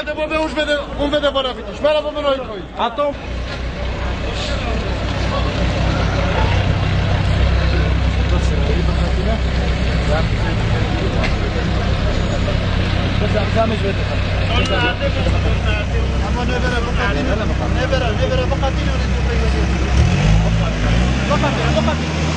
بده بابا وش بده اون بده برا فيش مرحبا من هاي خوي عطهم زامج بده اما نبره بقاتين نبره بقاتين بقاتين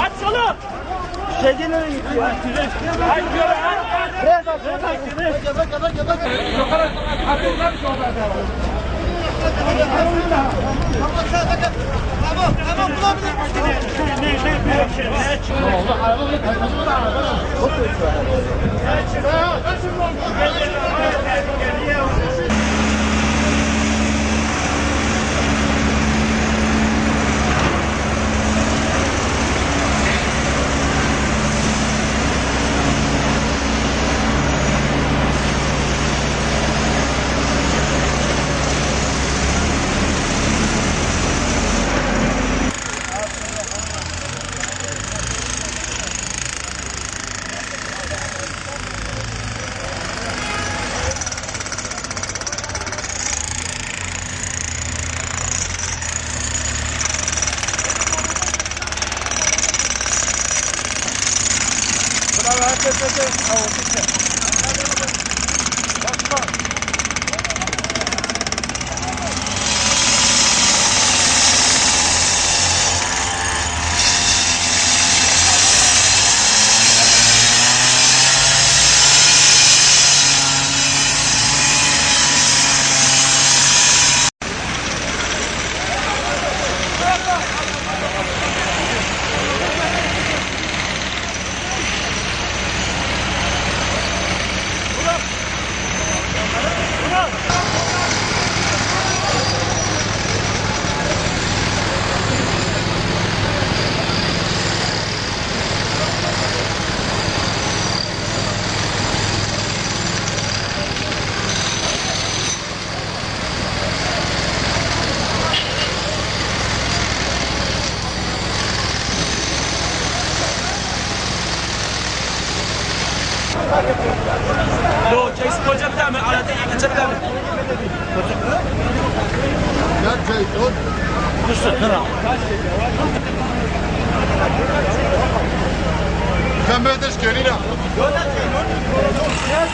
Açalım. Şeyden öyle gidiyor. Hayır. Yukarı atıyorlar şu anda. Tamam bulabilir لو جايز كوجا بتعمل على دقيقة بتعمل لا زيتون مش تقرا كم بدش كلينا يا